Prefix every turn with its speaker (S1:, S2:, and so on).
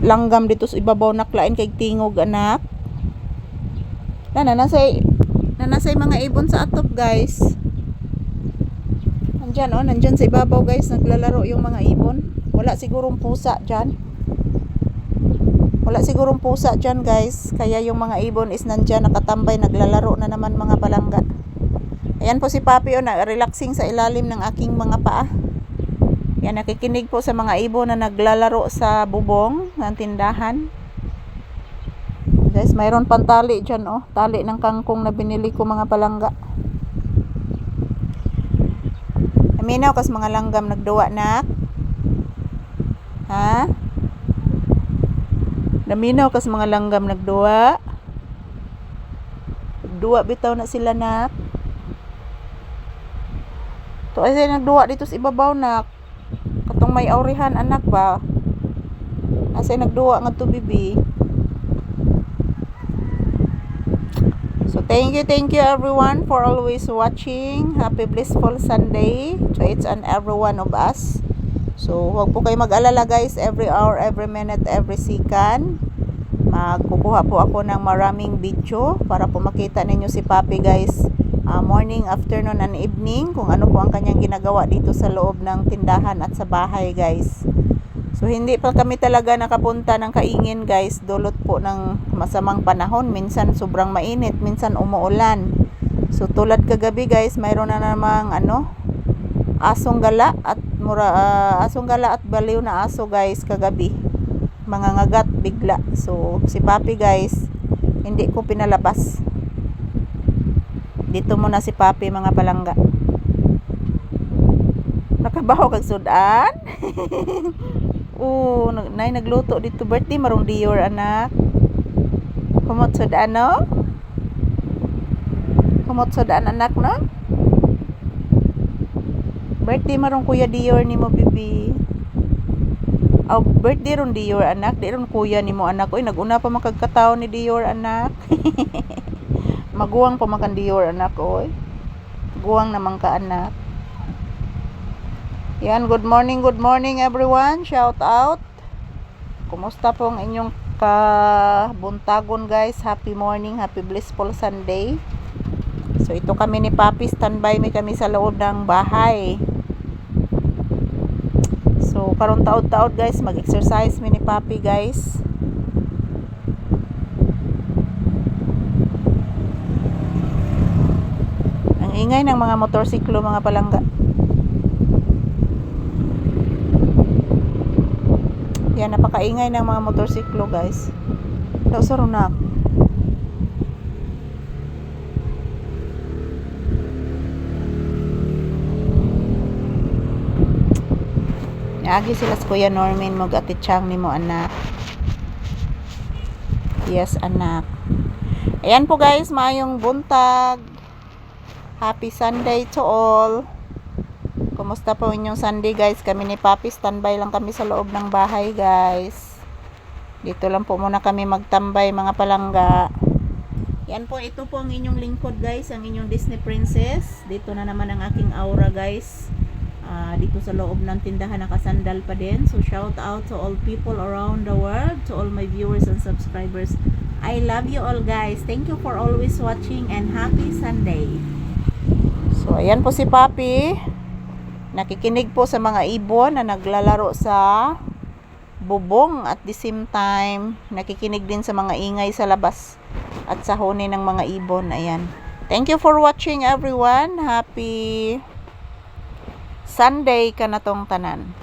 S1: langgam dito sa ibabaw naklain kay tingog anak. Nanasay mga ibon sa atop guys. Nandyan sa ibabaw guys, naglalaro yung mga ibon. Wala sigurong pusa dyan. Guys. Kaya yung mga ibon is nandyan, nakatambay, naglalaro na naman mga palangga. Ayan po si Papi relaxing sa ilalim ng aking mga paa. Yan, nakikinig po sa mga ibon na naglalaro sa bubong ng tindahan. Guys, mayroon pang tali dyan tali ng kangkong na binili ko mga palangga. Aminaw kas mga langgam nagduwa nak. Ha? Naminaw kas mga langgam nagduwa. Nagduwa bitaw na sila nak. To ay nagduwa dito sa ibabaw nak. Katong may aurihan anak ba? Asay nagduwa nga to bibi. So thank you everyone for always watching. Happy blissful Sunday to each and every one of us. So huwag po kayo mag-alala guys, every hour, every minute, every second magkukuha po ako ng maraming video para po makita ninyo si Papi guys, morning, afternoon and evening, kung ano po ang kanyang ginagawa dito sa loob ng tindahan at sa bahay guys. So hindi pa kami talaga nakapunta ng Kaingin guys, dulot po ng masamang panahon, minsan sobrang mainit, minsan umuulan. So tulad kagabi guys, mayroon na namang asong gala at baliw na aso guys kagabi. Mga ngagat bigla. So si Papi guys, hindi ko pinalabas. Dito muna si Papi mga palangga. Nakabaho kag sudan. Nay nagluto dito birthday marong Dior anak. Humot sudan no? Humot sudan anak no? Birthday marong kuya Dior nimo bibi. Birthday ron Dior anak, di ron kuya nimo anak. Oy naguna pa makagkataw ni Dior anak. Maguwang pa makan Dior anak oy. Guwang naman ka anak. Yan, good morning everyone. Shout out. Kumusta po ang inyong kabuntagon guys? Happy morning, happy blissful Sunday. So ito kami ni Papi, standby kami sa loob ng bahay. So karon taod guys, mag-exercise ni Papi guys. Ang ingay ng mga motorsiklo mga palangga. Yan, napakaingay ng mga motorsiklo guys. Daw sa runak. Agi sila sa Kuya Norman mag-atitsang ni mo anak. Yes anak. Ayan po guys, maayong buntag. Happy Sunday to all. Kumusta po inyong Sunday guys? Kami ni Papi, standby lang kami sa loob ng bahay guys. Dito lang po muna kami magtambay mga palangga. Yan po, ito po ang inyong lingkod guys, ang inyong Disney Princess. Dito na naman ang aking aura guys. Dito sa loob ng tindahan nakasandal pa din. So shout out to all people around the world, to all my viewers and subscribers. I love you all guys. Thank you for always watching and happy Sunday. So ayan po si Papi. Nakikinig po sa mga ibon na naglalaro sa bubong at the same time nakikinig din sa mga ingay sa labas at sa huni ng mga ibon. Ayan. Thank you for watching everyone. Happy Sunday ka na tong tanan.